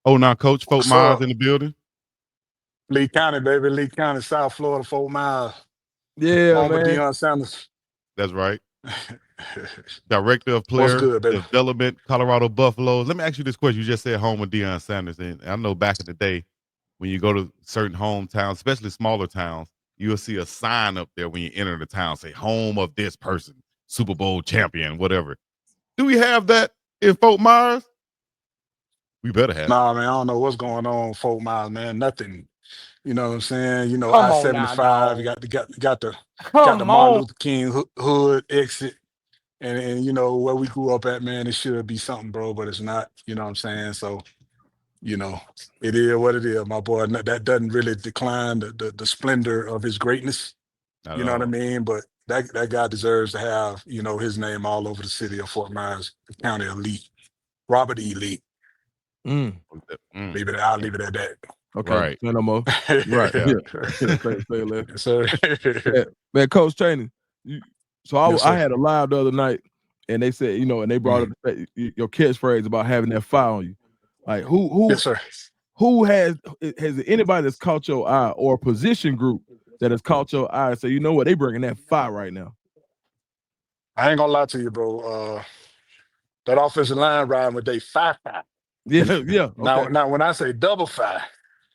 Oh, now Coach Fort What's Myers up? in the building. Lee County, baby. Lee County, South Florida, 4 miles. Yeah, Home of man. Deion Sanders. That's right. Director of What's Player good, baby? Development, Colorado Buffaloes. Let me ask you this question. You just said home of Deion Sanders, and I know back in the day when you go to certain hometowns, especially smaller towns, you'll see a sign up there when you enter the town, say home of this person, Super Bowl champion, whatever. Do we have that in Fort Myers? We better have it. Nah, man, I don't know what's going on, 4 miles, man. Nothing. You know what I'm saying? You know, Come on now, I-75. You dog. got the Come Martin on. Luther King hood exit. And you know, where we grew up at, man, it should be something, bro, but it's not. You know what I'm saying? So, you know, it is what it is, my boy. That doesn't really decline the splendor of his greatness. Not You at know what I all. mean? But that guy deserves to have, you know, his name all over the city of Fort Myers County elite. Robert E. Lee. Mm. Mm, I'll leave it at that. Okay, right. say no more. Right. Yeah. say less. Yes, sir. Man, Coach Chaney, so Yes, I sir. had a live the other night, and they said, you know, and they brought up Mhm. your catchphrase about having that fire on you. Like Yes, sir. who has anybody that's caught your eye, or a position group that has caught your eye and say, you know what, they bringing that fire right now. I ain't gonna lie to you, bro. That offensive line riding with they 5-5. Yeah, yeah, Now, okay, now when I say double 5,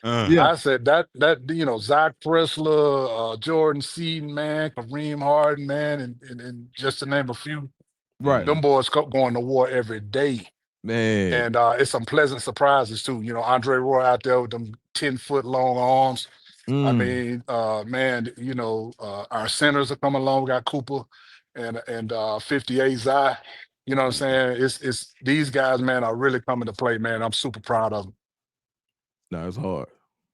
yeah, I said that you know Zach Presler, Jordan Seaton, man, Kareem Harden, man, and just to name a few, right, them boys going to war every day. man. And it's some pleasant surprises too. You know, Andre Roy out there with them 10-foot long arms. I Mm. mean, man, you know, our centers are coming along. We got Cooper and 58 Zai. You know what I'm saying? It's these guys, man, are really coming to play, man. I'm super proud of them. No, it's hard.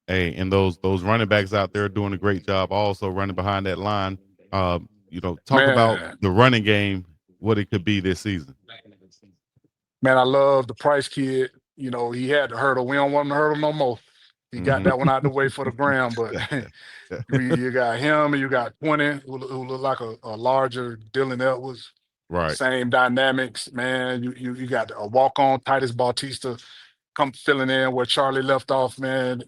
Hey, and those running backs out there doing a great job also running behind that line. Talk about Man, the running game, what it could be this season. man, I love the Price kid. You know, he had to hurdle. We don't want him to hurdle no more. He got Mhm. that one out the way for the ground, but you got him and you got 20 who look like a larger Dylan Edwards. Right. Same dynamics, man. You got a walk on Titus Bautista come filling in where Charlie left off, man.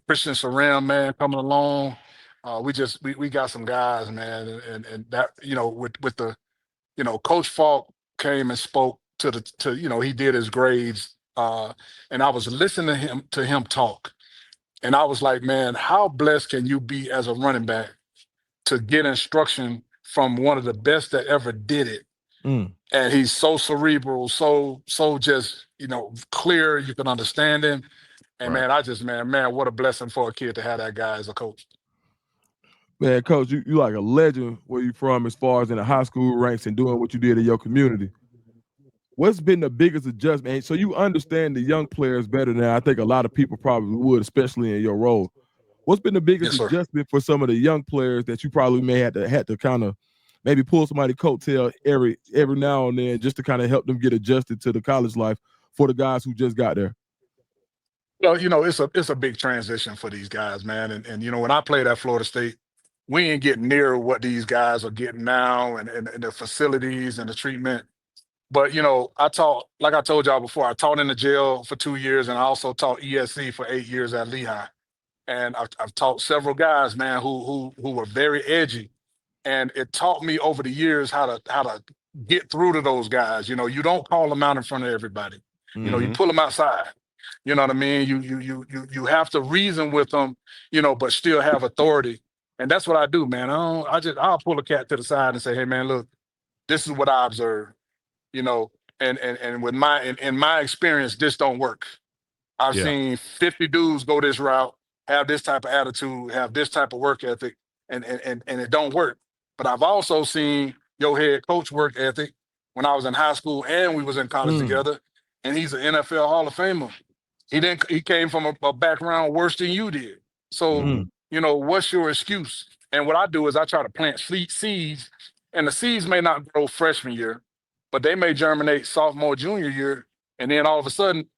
Christian Saram, man, coming along. We got some guys, man, and that you know with the you know Coach Falk came and spoke to you know he did his grades, and I was listening to him talk, and I was like, man, how blessed can you be as a running back to get instruction from one of the best that ever did it, Mm. and he's so cerebral, so just you know clear. You can understand him, and Right. man, man, what a blessing for a kid to have that guy as a coach. Man, Coach, you like a legend where you from as far as in the high school ranks and doing what you did in your community. What's been the biggest adjustment? So you understand the young players better than I think a lot of people probably would, especially in your role. What's been the biggest Yes, sir. adjustment for some of the young players that you probably may had to kind of maybe pull somebody coattail every now and then just to kind of help them get adjusted to the college life for the guys who just got there? Well, you know, it's a big transition for these guys, man. And you know, when I played at Florida State, we ain't getting near what these guys are getting now and the facilities and the treatment. But you know, I taught, like I told y'all before, I taught in the jail for 2 years, and I also taught ESC for 8 years at Lehigh. And I've taught several guys, man, who were very edgy, and it taught me over the years how to get through to those guys. You know, you don't call them out in front of everybody. You know, you Mm-hmm. Mhm. pull them outside. You know what I mean? You have to reason with them, you know, but still have authority. And that's what I do, man. I'll pull a cat to the side and say, hey man, look, this is what I observed, you know, and with in my experience, this don't work. I've Yeah. seen 50 dudes go this route, have this type of attitude, have this type of work ethic, and it don't work. But I've also seen your head coach work ethic when I was in high school and we was in college Mm. together, and he's an NFL Hall of Famer. He came from a background worse than you did. So, Mhm. Mm. you know, what's your excuse? And what I do is I try to plant seeds, and the seeds may not grow freshman year, but they may germinate sophomore, junior year, and then all of a sudden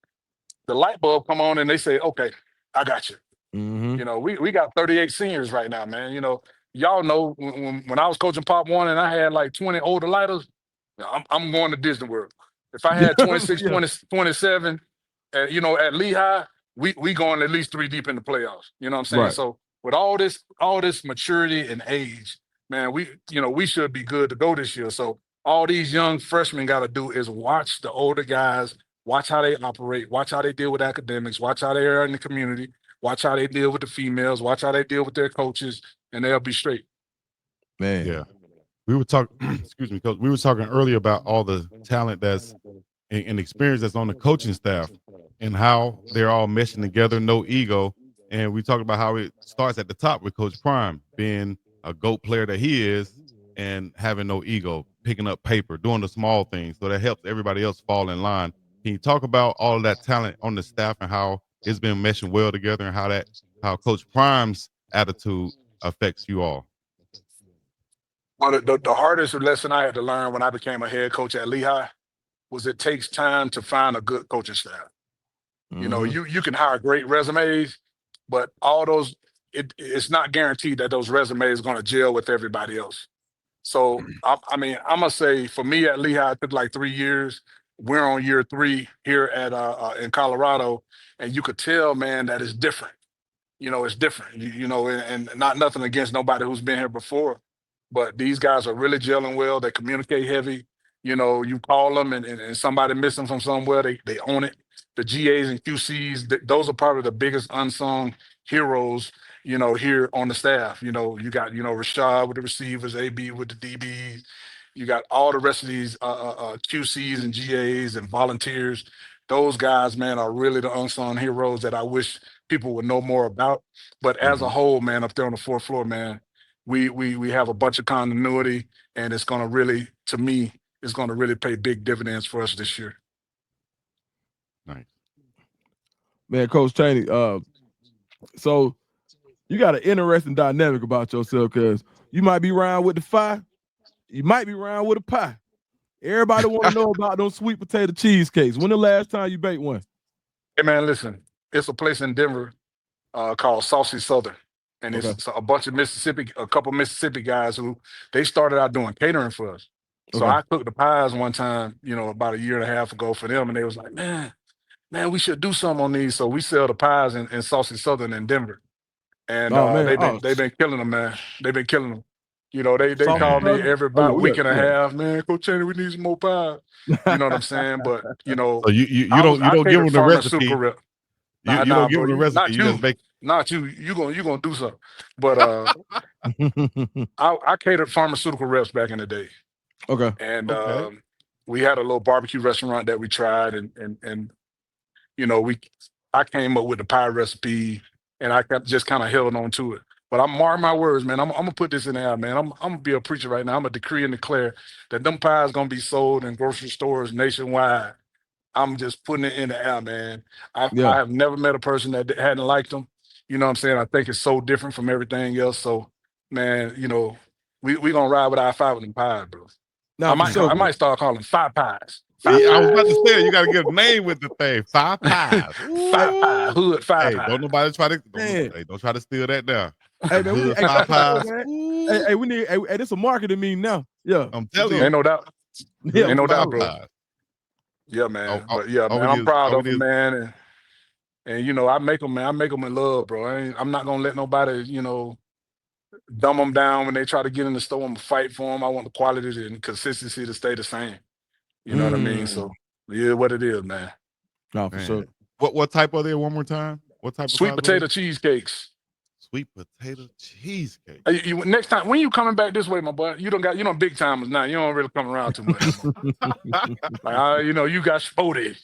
the light bulb come on and they say, okay, I got you. Mm-hmm. You know, we got 38 seniors right now, man. You know, y'all know when I was coaching Pop One and I had like 20 older lighters, I'm going to Disney World. If I had 26, Yeah. 20, 27, at Lehigh, we going at least 3 deep in the playoffs. You know what I'm saying? Right. So with all this maturity and age, man, we should be good to go this year. So all these young freshmen got to do is watch the older guys, watch how they operate, watch how they deal with academics, watch how they are in the community, watch how they deal with the females, watch how they deal with their coaches, and they'll be straight. Man. Yeah. We were talking, excuse me, Coach. We were talking earlier about all the talent that's and experience that's on the coaching staff and how they're all meshing together, no ego. And we talked about how it starts at the top with Coach Prime being a GOAT player that he is and having no ego, picking up paper, doing the small things. So that helps everybody else fall in line. Can you talk about all of that talent on the staff and how it's been meshing well together and how Coach Prime's attitude affects you all? Well, the hardest lesson I had to learn when I became a head coach at Lehigh was it takes time to find a good coaching staff. You can hire great resumes, but all those it's not guaranteed that those resumes are going to gel with everybody else. So I'm gonna say for me at Lehigh, it took like 3 years. We're on year 3 here at in Colorado, and you could tell, man, that it's different. It's different. And not nothing against nobody who's been here before, but these guys are really gelling well. They communicate heavy. You call them and somebody missing from somewhere, they own it. The GAs and QCs, those are probably the biggest unsung heroes, here on the staff. You got, Rashad with the receivers, AB with the DBs. You got all the rest of these QCs and GAs and volunteers. Those guys, man, are really the unsung heroes that I wish people would know more about. But as a whole, man, up there on the 4th floor, man, we have a bunch of continuity, and it's going to really, to me, it's going to really pay big dividends for us this year. Nice. Man, Coach Chaney, so you got an interesting dynamic about yourself because you might be around with the FIE, you might be around with a pie. Everybody want to know about those sweet potato cheesecakes. When the last time you baked one? Hey, man, listen, it's a place in Denver called Saucy Southern. And it's a bunch of a couple Mississippi guys who they started out doing catering for us. So I cooked the pies one time, about a year and a half ago for them. And they was like, man, we should do something on these. So we sell the pies in Saucy Southern in Denver. And they've been killing them, man. They've been killing them. They call me every about week and a half, man. Coach Chaney, we need some more pies. You know what I'm saying? But so you don't give them the recipe. You don't give them the recipe. You just make. Not you. You gonna do something. But I catered pharmaceutical reps back in the day. Okay. And we had a little barbecue restaurant that we tried, and I came up with the pie recipe, and I just kind of held on to it. But I'm marking my words, man. I'm gonna put this in there, man. I'm gonna be a preacher right now. I'm gonna decree and declare that them pies gonna be sold in grocery stores nationwide. I'm just putting it in the air, man. I have never met a person that hadn't liked them. You know what I'm saying? I think it's so different from everything else. So, man, we gonna ride with our FIE with them pies, bro. Now, I might start calling FIE pies. I was about to say you got to get a name with the thing. FIE pies. FIE pie, hood FIE Hey, pie. don't nobody try to don't try to steal that now. Hey, man, Hood FIE pies. Hey, we need. Hey, this a marketing meme now. Yeah, I'm telling you, ain't no doubt. Yeah, ain't no doubt, bro. Pies. Yeah, man. But yeah, man, I'm proud of them, man. And I make them, man. I make them in love, bro. I'm not gonna let nobody, dumb them down when they try to get in the store. I'm gonna fight for them. I want the quality and consistency to stay the same. You know what I mean? So yeah, what it is, man. No, for sure. What type are they? One more time. What type? Sweet potato cheesecakes. Sweet potato cheesecake. Next time, when you coming back this way, my boy, you don't big timers now. You don't really come around too much. You got spotted.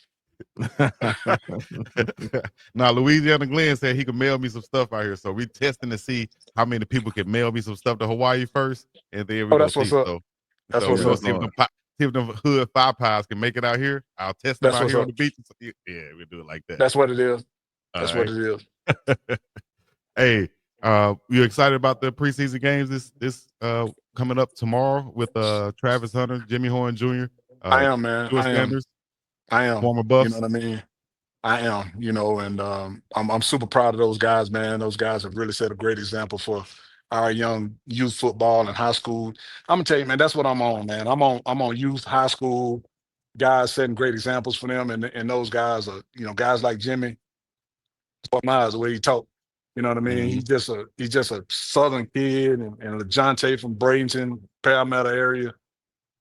Now, Louisiana Glenn said he could mail me some stuff out here, so we testing to see how many people can mail me some stuff to Hawaii first, and then we that's what's up. That's what's up. See if them hood FIE pies can make it out here. I'll test them out here on the beach. Yeah, we'll do it like that. That's what it is. That's what it is. Hey, you excited about the preseason games this coming up tomorrow with Travis Hunter, Jimmy Horn Jr. I am, man. I am. Former Buffs. You know what I mean? I am, and I'm super proud of those guys, man. Those guys have really set a great example for our young youth football and high school. I'm gonna tell you, man, that's what I'm on, man. I'm on youth, high school, guys setting great examples for them, and those guys are, guys like Jimmy. What miles the way he talk. You know what I mean? Mhm. He's just a Southern kid, and LeJontay from Bradenton, Parramatta area.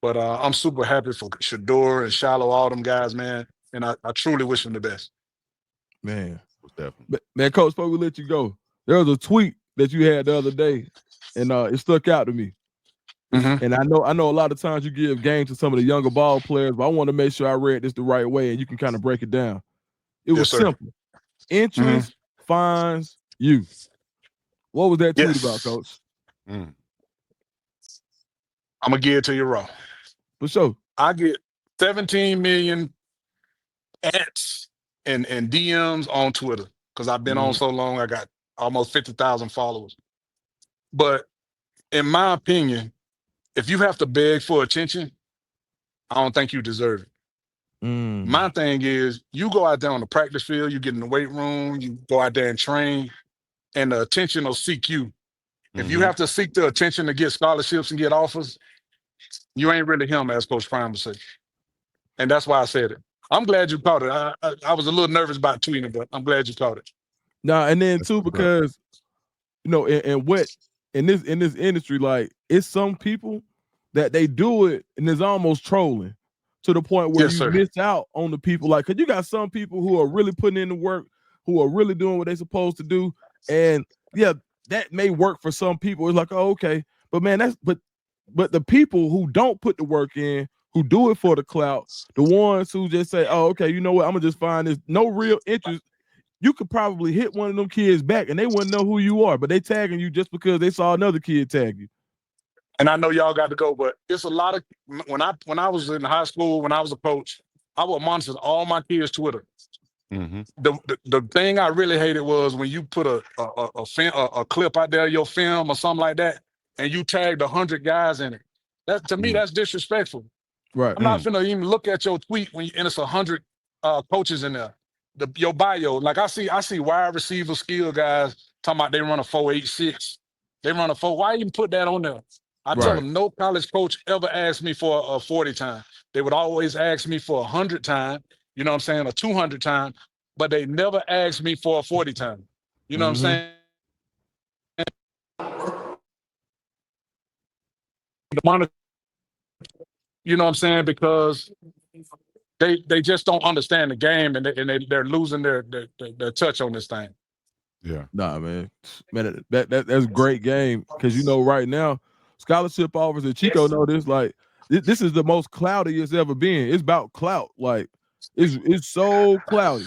But I'm super happy for Shador and Shiloh, all them guys, man. And I truly wish them the best. Man. Most definitely. Man, Coach, before we let you go, there was a tweet that you had the other day, and it stuck out to me. Mhm. And I know a lot of times you give game to some of the younger ball players, but I want to make sure I read this the right way and you can kind of break it down. It was Yes, sir. simple. Interest finds you. What was that tweet about, Yes. Coach? Mm. I'm gonna give it to you raw. For sure. I get 17 million ats and DMs on Twitter because I've been on so long. I got almost 50,000 followers. But in my opinion, if you have to beg for attention, I don't think you deserve it. My thing is, you go out there on the practice field, you get in the weight room, you go out there and train, and the attention will seek you. If you have to seek the attention to get scholarships and get offers, you ain't really him, as Coach Prime would say. And that's why I said it. I'm glad you caught it. I was a little nervous about tweeting it, but I'm glad you caught it. Nah, and then That's too, what's up. because and what in this industry, like it's some people that they do it and it's almost trolling to the point where Yes, you sir. miss out on the people. Like, cause you got some people who are really putting in the work, who are really doing what they're supposed to do, and yeah, that may work for some people. It's like, oh, okay, but man, but the people who don't put the work in, who do it for the clout, the ones who just say, oh, okay, you know what, I'm gonna just find this, no real interest. You could probably hit one of them kids back and they wouldn't know who you are, but they tagging you just because they saw another kid tag you. And I know y'all got to go, but it's a lot of when I was in high school, when I was a coach, I would monitor all my kids' Twitter. The thing I really hated was when you put a clip out there, your film or something like that, and you tagged 100 guys in it. That to me, that's disrespectful. Right. I'm not finna even look at your tweet and it's 100 coaches in there. Your bio, like I see wide receiver skill guys talking about they run a 4.86. They run a 4. Why even put that on there? I tell Right. them no college coach ever asked me for a 40 time. They would always ask me for 100 time, you know what I'm saying, a 200 time, but they never asked me for a 40 time. You know what I'm saying? The monitor, you know what I'm saying? Because they just don't understand the game, and they're losing their touch on this thing. Yeah. Nah, man. Man, that's great game. Cause right now, scholarship offers, and Chico know this, like this is the most cloudy it's ever been. It's about clout. Like it's so cloudy.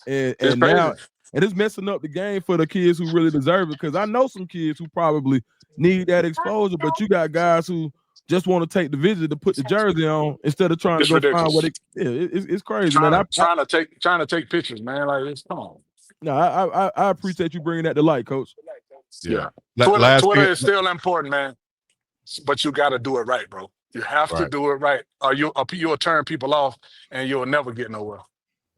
It's And crazy. now and it's messing up the game for the kids who really deserve it. Cause I know some kids who probably need that exposure, but you got guys who just want to take the visit to put the jersey on instead of trying to It's go find what ridiculous. it's crazy, man. Trying to take pictures, man. Like it's come on. No, I appreciate you bringing that to light, Coach. Yeah. Last Twitter thing. is still important, man. But you got to do it right, bro. You have to Right. do it right, or you'll turn people off, and you'll never get nowhere.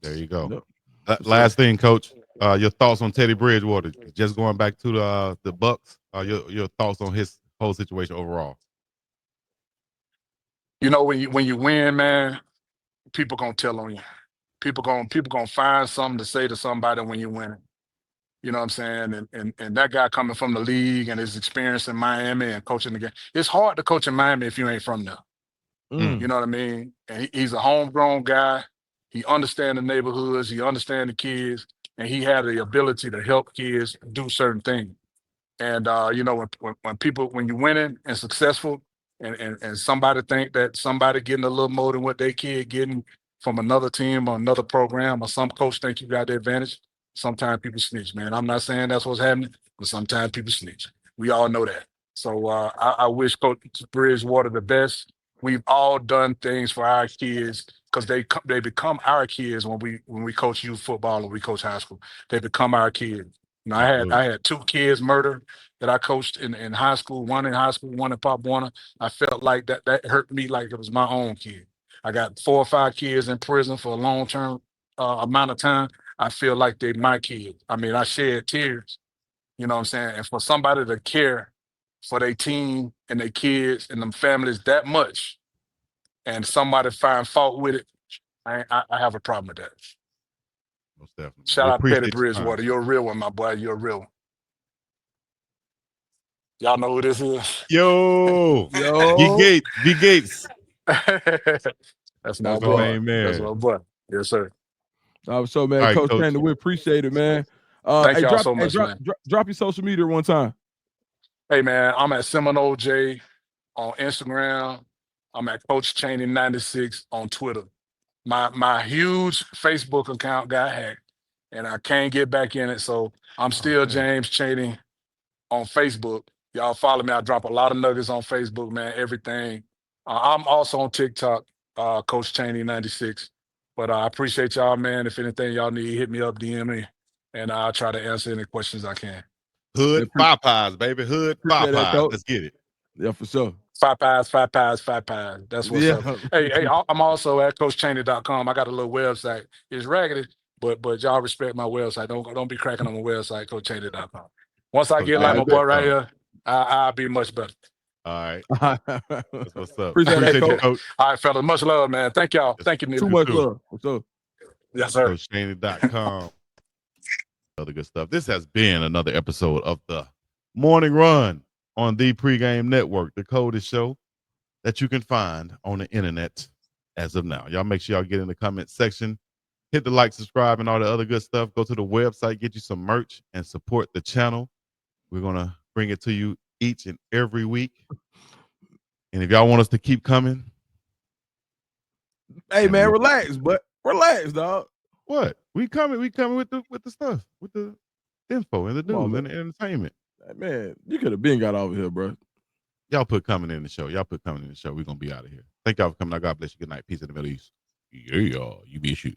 There you go. Yep. Last thing, Coach. Your thoughts on Teddy Bridgewater? Just going back to the Bucks. Your thoughts on his whole situation overall? You know, when you win, man, people gonna tell on you. People gonna find something to say to somebody when you win. You know what I'm saying? And that guy coming from the league and his experience in Miami and coaching the game. It's hard to coach in Miami if you ain't from there. You know what I mean? And he's a homegrown guy. He understands the neighborhoods. He understands the kids, and he had the ability to help kids do certain things. And when you're winning and successful, and somebody think that somebody getting a little more than what they kid getting from another team or another program, or some coach think you got the advantage. Sometimes people snitch, man. I'm not saying that's what's happening, but sometimes people snitch. We all know that. So I wish Coach Bridgewater the best. We've all done things for our kids because they become our kids when we coach youth football or we coach high school. They become our kids. I had 2 kids murdered that I coached in high school, one in high school, one in Pop Warner. I felt like that hurt me like it was my own kid. I got 4 or 5 kids in prison for a long-term amount of time. I feel like they my kids. I mean, I shed tears, you know what I'm saying? And for somebody to care for their team and their kids and them families that much and somebody find fault with it, I have a problem with that. Most definitely. Shout We out Petty appreciate your time. Bridgewater. You're a real one, my boy. You're a real one. Y'all know who this is? Yo, Yo. B Gates. That's my That's boy. my main That's man. my boy. Yes, sir. So, man, All right, Coach Coach. Chaney, we appreciate it, man. Thank Hey, y'all so much, man. drop your social media one time. Hey, man, I'm at Seminole J on Instagram. I'm at Coach Chaney 96 on Twitter. My huge Facebook account got hacked, and I can't get back in it. So I'm still James Chaney on Facebook. Y'all follow me. I drop a lot of nuggets on Facebook, man. Everything. I'm also on TikTok, Coach Chaney 96. But I appreciate y'all, man. If anything y'all need, hit me up, DM me, and I'll try to answer any questions I can. Hood Popeyes, baby. Hood Popeyes. Let's get it. Yeah, for sure. 5 pies, 5 pies, 5 pies. That's what's up. Hey, I'm also at CoachChaney.com. I got a little website. It's raggedy, but y'all respect my website. Don't be cracking on my website, CoachChaney.com. Once I get like my boy right here, I'll be much better. All right. That's what's up. Appreciate you, Coach. All right, fellas. Much love, man. Thank y'all. Thank you, Neil. Too much love. What's up? Yes, sir. CoachChaney.com. Other good stuff. This has been another episode of the Morning Run on the Pregame Network, the coldest show that you can find on the internet as of now. Y'all make sure y'all get in the comment section, hit the like, subscribe, and all the other good stuff. Go to the website, get you some merch, and support the channel. We're going to bring it to you each and every week. And if y'all want us to keep coming. Hey, man, relax, but relax, dog. What? We coming with the stuff, with the info and the news and the entertainment. Man, you could have been got over here, bro. Y'all put coming in the show. We're going to be out of here. Thank y'all for coming out. God bless you. Good night. Peace in the Middle East. Yeah, you be a shoe.